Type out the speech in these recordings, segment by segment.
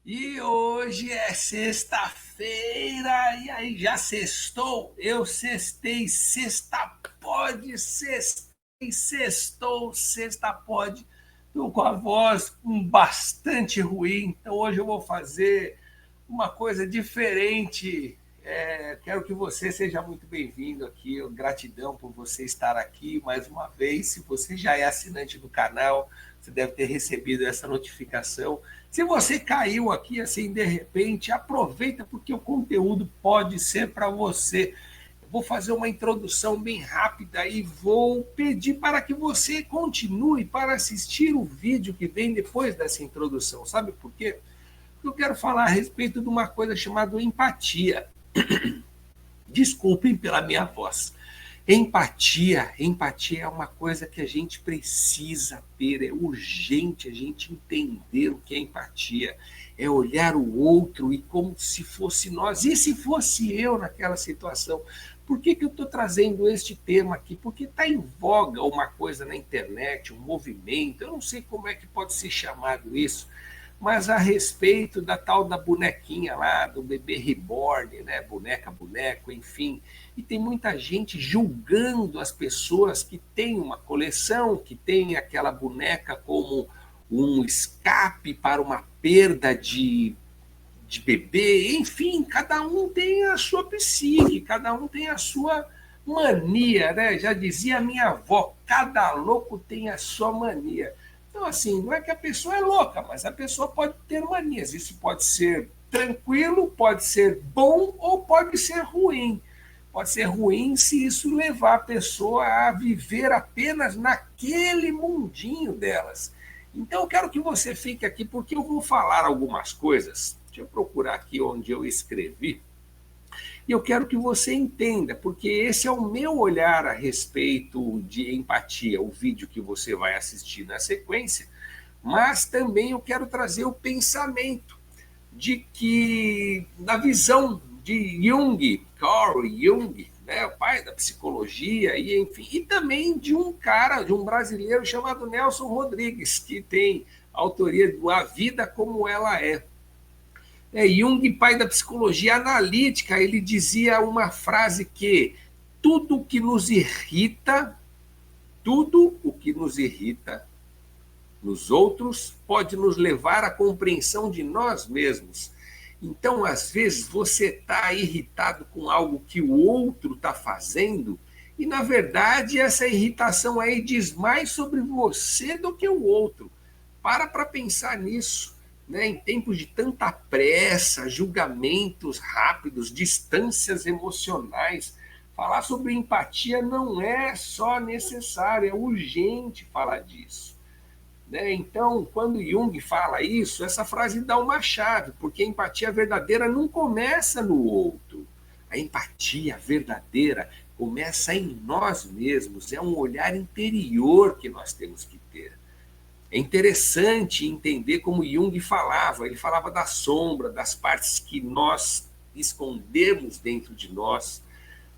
E hoje é sexta-feira, e aí já sextou? Eu sextei, sexta pode, sextei, sextou, sexta pode. Estou com a voz bastante ruim, então hoje eu vou fazer uma coisa diferente. Quero que você seja muito bem-vindo aqui. Gratidão por você estar aqui mais uma vez. Se você já é assinante do canal, você deve ter recebido essa notificação. Se você caiu aqui assim de repente, aproveita porque o conteúdo pode ser para você. Eu vou fazer uma introdução bem rápida e vou pedir para que você continue para assistir o vídeo que vem depois dessa introdução. Sabe por quê? Eu quero falar a respeito de uma coisa chamada empatia. Desculpem pela minha voz. Empatia é uma coisa que a gente precisa ter, é urgente a gente entender o que é empatia. É olhar o outro e como se fosse nós. E se fosse eu naquela situação? Por que eu estou trazendo este tema aqui? Porque está em voga uma coisa na internet, um movimento, eu não sei como é que pode ser chamado isso, mas a respeito da tal da bonequinha lá, do bebê reborn, né? Boneca, boneco, enfim. E tem muita gente julgando as pessoas que têm uma coleção, que tem aquela boneca como um escape para uma perda de bebê, enfim, cada um tem a sua psique, cada um tem a sua mania, né? Já dizia a minha avó, cada louco tem a sua mania. Então, assim, não é que a pessoa é louca, mas a pessoa pode ter manias. Isso pode ser tranquilo, pode ser bom ou pode ser ruim. Pode ser ruim se isso levar a pessoa a viver apenas naquele mundinho delas. Então, eu quero que você fique aqui, porque eu vou falar algumas coisas. Deixa eu procurar aqui onde eu escrevi. E eu quero que você entenda, porque esse é o meu olhar a respeito de empatia, o vídeo que você vai assistir na sequência, mas também eu quero trazer o pensamento de que, na visão de Jung, Carl Jung, né, o pai da psicologia, e enfim, e também de um cara, de um brasileiro chamado Nelson Rodrigues, que tem a autoria do A Vida Como Ela É. Jung, pai da psicologia analítica, ele dizia uma frase que tudo que nos irrita, tudo o que nos irrita nos outros pode nos levar à compreensão de nós mesmos. Então, às vezes, você está irritado com algo que o outro está fazendo, e, na verdade, essa irritação aí diz mais sobre você do que o outro. Para pensar nisso. Né? Em tempos de tanta pressa, julgamentos rápidos, distâncias emocionais, falar sobre empatia não é só necessário, é urgente falar disso. Né? Então, quando Jung fala isso, essa frase dá uma chave, porque a empatia verdadeira não começa no outro. A empatia verdadeira começa em nós mesmos, é um olhar interior que nós temos que ter. É interessante entender como Jung falava. Ele falava da sombra, das partes que nós escondemos dentro de nós.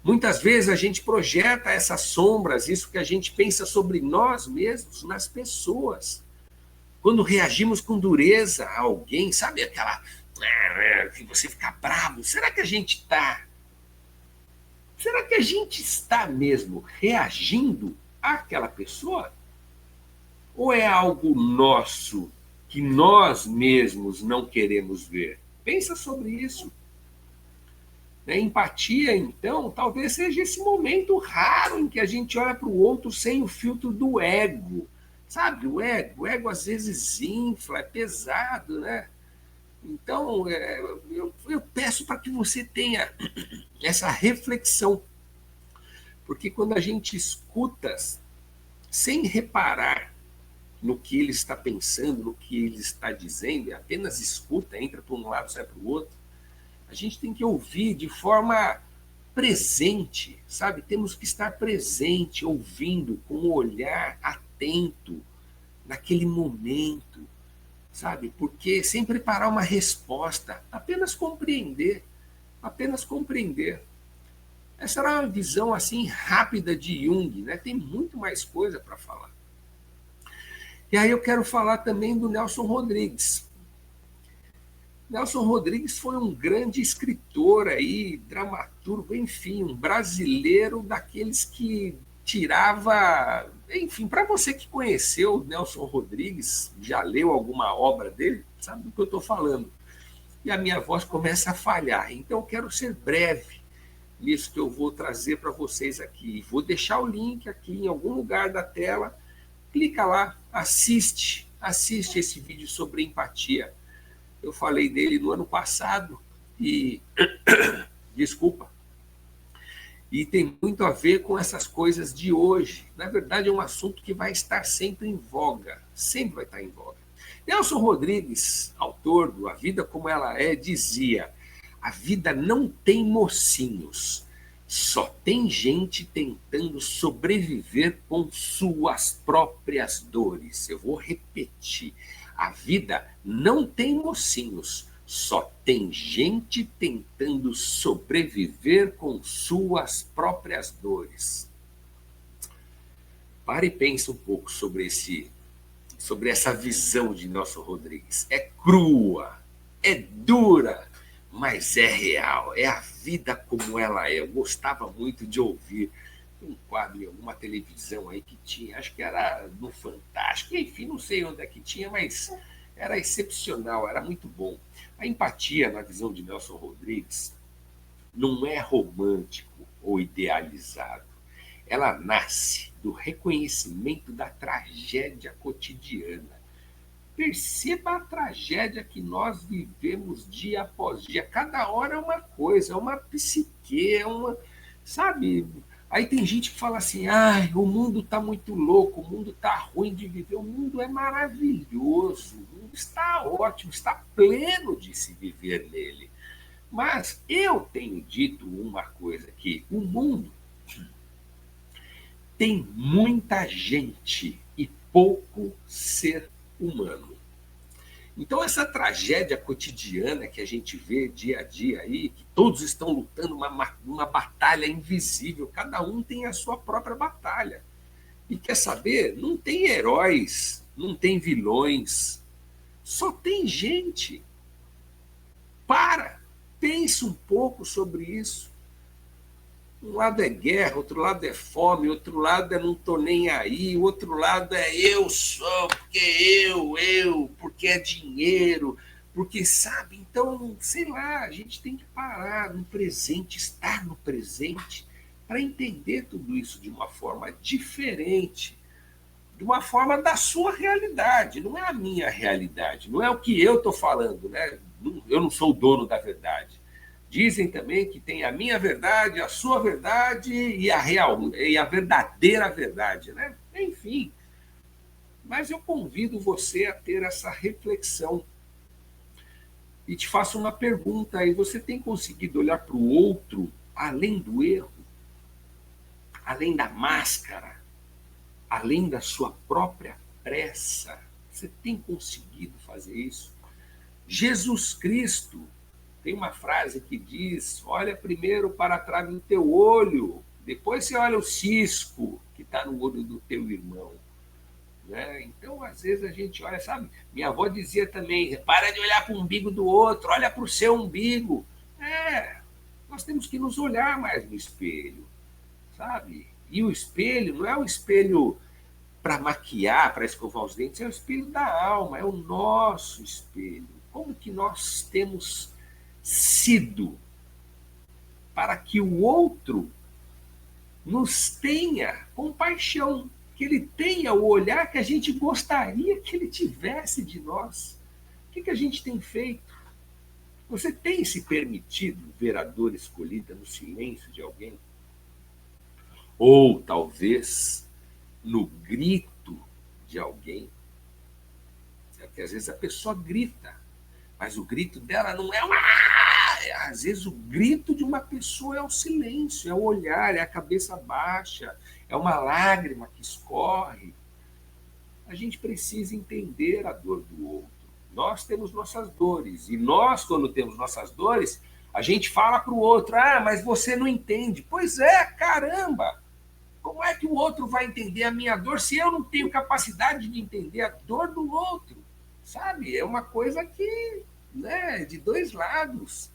Muitas vezes a gente projeta essas sombras, isso que a gente pensa sobre nós mesmos, nas pessoas. Quando reagimos com dureza a alguém, sabe aquela que você fica bravo, será que a gente está? Será que a gente está mesmo reagindo àquela pessoa? Ou é algo nosso que nós mesmos não queremos ver? Pensa sobre isso. Né? Empatia, então, talvez seja esse momento raro em que a gente olha para o outro sem o filtro do ego. Sabe, o ego às vezes infla, é pesado, né? Então, eu peço para que você tenha essa reflexão, porque quando a gente escuta sem reparar no que ele está pensando, no que ele está dizendo, apenas escuta, entra para um lado, sai para o outro. A gente tem que ouvir de forma presente, sabe? Temos que estar presente, ouvindo, com o olhar atento naquele momento, sabe? Porque sem preparar uma resposta, apenas compreender, apenas compreender. Essa era uma visão assim rápida de Jung, né? Tem muito mais coisa para falar. E aí eu quero falar também do Nelson Rodrigues. Nelson Rodrigues foi um grande escritor aí, dramaturgo, enfim, um brasileiro daqueles que tirava, enfim, para você que conheceu Nelson Rodrigues, já leu alguma obra dele, sabe do que eu estou falando. E a minha voz começa a falhar. Então eu quero ser breve nisso que eu vou trazer para vocês aqui. Vou deixar o link aqui em algum lugar da tela. Clica lá, assiste esse vídeo sobre empatia. Eu falei dele no ano passado e desculpa. E tem muito a ver com essas coisas de hoje. Na verdade, é um assunto que vai estar sempre em voga, sempre vai estar em voga. Nelson Rodrigues, autor do A Vida Como Ela É, dizia: a vida não tem mocinhos, só tem gente tentando sobreviver com suas próprias dores. Eu vou repetir: a vida não tem mocinhos, só tem gente tentando sobreviver com suas próprias dores. Pare e pense um pouco sobre essa visão de Nelson Rodrigues. É crua, é dura, mas é real. É a vida como ela é. Eu gostava muito de ouvir um quadro em alguma televisão aí que tinha, acho que era no Fantástico, enfim, não sei onde é que tinha, mas era excepcional, era muito bom. A empatia, na visão de Nelson Rodrigues, não é romântico ou idealizado. Ela nasce do reconhecimento da tragédia cotidiana. Perceba a tragédia que nós vivemos dia após dia. Cada hora é uma coisa, é uma psique, é uma. Sabe? Aí tem gente que fala assim: ai, o mundo está muito louco, o mundo está ruim de viver. O mundo é maravilhoso, o mundo está ótimo, está pleno de se viver nele. Mas eu tenho dito uma coisa: que o mundo tem muita gente e pouco ser humano. Então, essa tragédia cotidiana que a gente vê dia a dia aí, que todos estão lutando uma batalha invisível, cada um tem a sua própria batalha. E quer saber? Não tem heróis, não tem vilões, só tem gente. Pense um pouco sobre isso. Um lado é guerra, outro lado é fome, outro lado é não tô nem aí, o outro lado é eu sou, porque porque é dinheiro, porque sabe? Então, sei lá, a gente tem que parar no presente, estar no presente, para entender tudo isso de uma forma diferente, de uma forma da sua realidade, não é a minha realidade, não é o que eu estou falando, né? Eu não sou o dono da verdade. Dizem também que tem a minha verdade, a sua verdade e a real, e a verdadeira verdade, né? Enfim, mas eu convido você a ter essa reflexão e te faço uma pergunta aí: você tem conseguido olhar para o outro além do erro, além da máscara, além da sua própria pressa? Você tem conseguido fazer isso? Jesus Cristo tem uma frase que diz: olha primeiro para trás do teu olho, depois você olha o cisco que está no olho do teu irmão. Né? Então, às vezes, a gente olha, sabe? Minha avó dizia também: para de olhar para o umbigo do outro, olha para o seu umbigo. Nós temos que nos olhar mais no espelho, sabe? E o espelho não é o espelho para maquiar, para escovar os dentes, é o espelho da alma, é o nosso espelho. Como que nós temos sido para que o outro nos tenha compaixão, que ele tenha o olhar que a gente gostaria que ele tivesse de nós? O que a gente tem feito? Você tem se permitido ver a dor escolhida no silêncio de alguém? Ou talvez no grito de alguém? Porque às vezes a pessoa grita, mas o grito dela não é uma. Às vezes o grito de uma pessoa é o silêncio, é o olhar, é a cabeça baixa, é uma lágrima que escorre. A gente precisa entender a dor do outro. Nós temos nossas dores, e nós, quando temos nossas dores, a gente fala para o outro: ah, mas você não entende. Pois é, caramba! Como é que o outro vai entender a minha dor se eu não tenho capacidade de entender a dor do outro? Sabe? É uma coisa que né? De dois lados.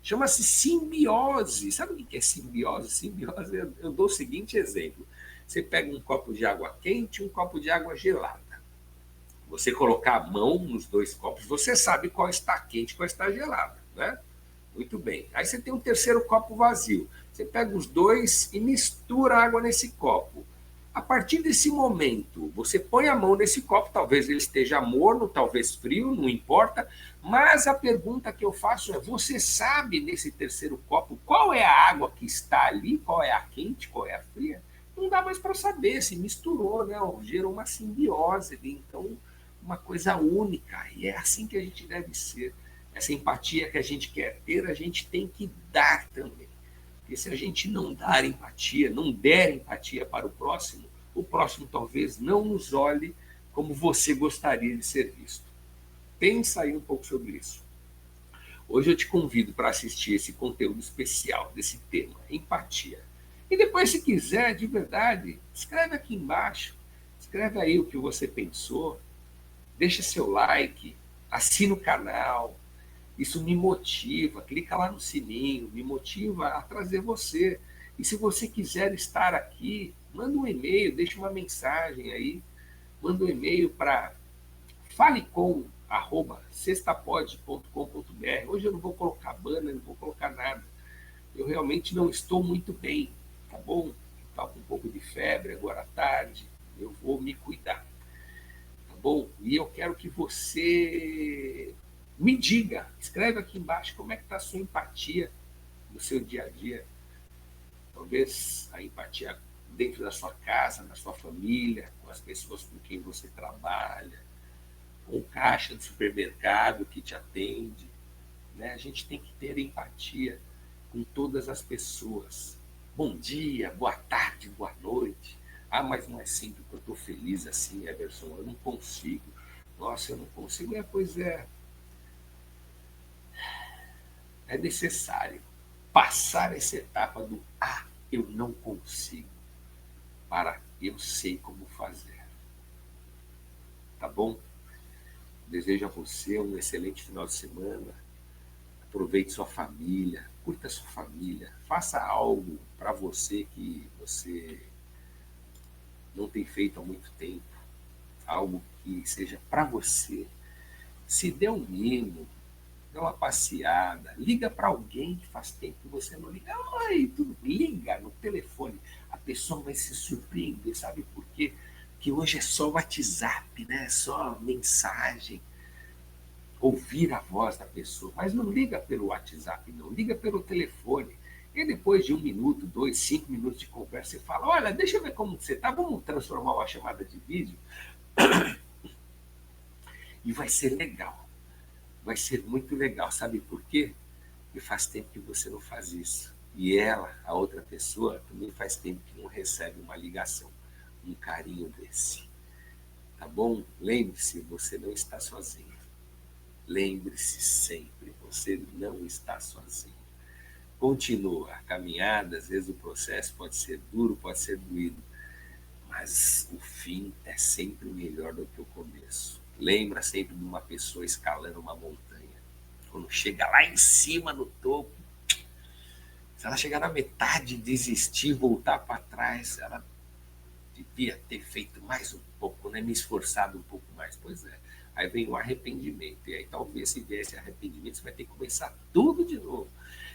Chama-se simbiose. Sabe o que é simbiose? Simbiose, eu dou o seguinte exemplo. Você pega um copo de água quente e um copo de água gelada. Você colocar a mão nos dois copos, você sabe qual está quente e qual está gelada, né? Muito bem. Aí você tem um terceiro copo vazio. Você pega os dois e mistura a água nesse copo. A partir desse momento, você põe a mão nesse copo, talvez ele esteja morno, talvez frio, não importa, mas a pergunta que eu faço é: você sabe nesse terceiro copo qual é a água que está ali, qual é a quente, qual é a fria? Não dá mais para saber, se misturou, né? Gerou uma simbiose ali, então uma coisa única, e é assim que a gente deve ser. Essa empatia que a gente quer ter, a gente tem que dar também. Porque se a gente não dar empatia, não der empatia para o próximo talvez não nos olhe como você gostaria de ser visto. Pensa aí um pouco sobre isso. Hoje eu te convido para assistir esse conteúdo especial desse tema, empatia. E depois, se quiser, de verdade, escreve aqui embaixo. Escreve aí o que você pensou. Deixa seu like, assina o canal. Isso me motiva. Clica lá no sininho, me motiva a trazer você. E se você quiser estar aqui, manda um e-mail, deixa uma mensagem aí. Manda um e-mail para falecom@sextapod.com.br. Hoje eu não vou colocar banner, não vou colocar nada. Eu realmente não estou muito bem, tá bom? Estava com um pouco de febre agora à tarde. Eu vou me cuidar, tá bom? E eu quero que você me diga, escreve aqui embaixo como é que está a sua empatia no seu dia a dia. Talvez a empatia dentro da sua casa, na sua família, com as pessoas com quem você trabalha, com o caixa do supermercado que te atende. Né? A gente tem que ter empatia com todas as pessoas. Bom dia, boa tarde, boa noite. Ah, mas não é sempre que eu estou feliz assim, Everson. Eu não consigo. Nossa, eu não consigo. Pois é, é necessário passar essa etapa do eu não consigo para eu sei como fazer. Tá bom? Desejo a você um excelente final de semana. Aproveite sua família, curta sua família, faça algo para você que você não tem feito há muito tempo, algo que seja para você. Se dê um mimo, dá uma passeada, liga para alguém que faz tempo que você não liga. Ai, tudo, liga no telefone. A pessoa vai se surpreender, sabe por quê? Porque hoje é só WhatsApp, né? É só mensagem, ouvir a voz da pessoa. Mas não liga pelo WhatsApp, não, liga pelo telefone. E depois de 1 minuto, 2, 5 minutos de conversa, você fala: olha, deixa eu ver como você está, vamos transformar uma chamada de vídeo. E vai ser legal. Vai ser muito legal. Sabe por quê? Porque faz tempo que você não faz isso. E ela, a outra pessoa, também faz tempo que não recebe uma ligação, um carinho desse. Tá bom? Lembre-se, você não está sozinho. Lembre-se sempre, você não está sozinho. Continua a caminhada, às vezes o processo pode ser duro, pode ser doído, mas o fim é sempre melhor do que o começo. Lembra sempre de uma pessoa escalando uma montanha. Quando chega lá em cima, no topo, se ela chegar na metade, desistir, voltar para trás, ela devia ter feito mais um pouco, né? Me esforçado um pouco mais. Pois é. Aí vem o arrependimento. E aí talvez se vier esse arrependimento, você vai ter que começar tudo de novo.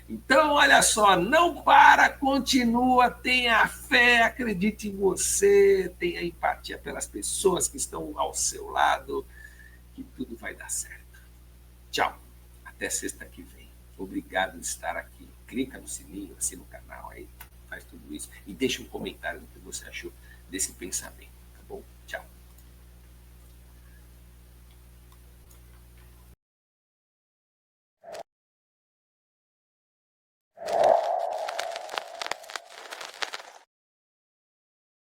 Então, olha só, não para, continua, tenha fé, acredite em você, tenha empatia pelas pessoas que estão ao seu lado, que tudo vai dar certo. Tchau, até sexta que vem. Obrigado por estar aqui. Clica no sininho, assina o canal aí, faz tudo isso e deixa um comentário do que você achou desse pensamento, tá bom? Tchau.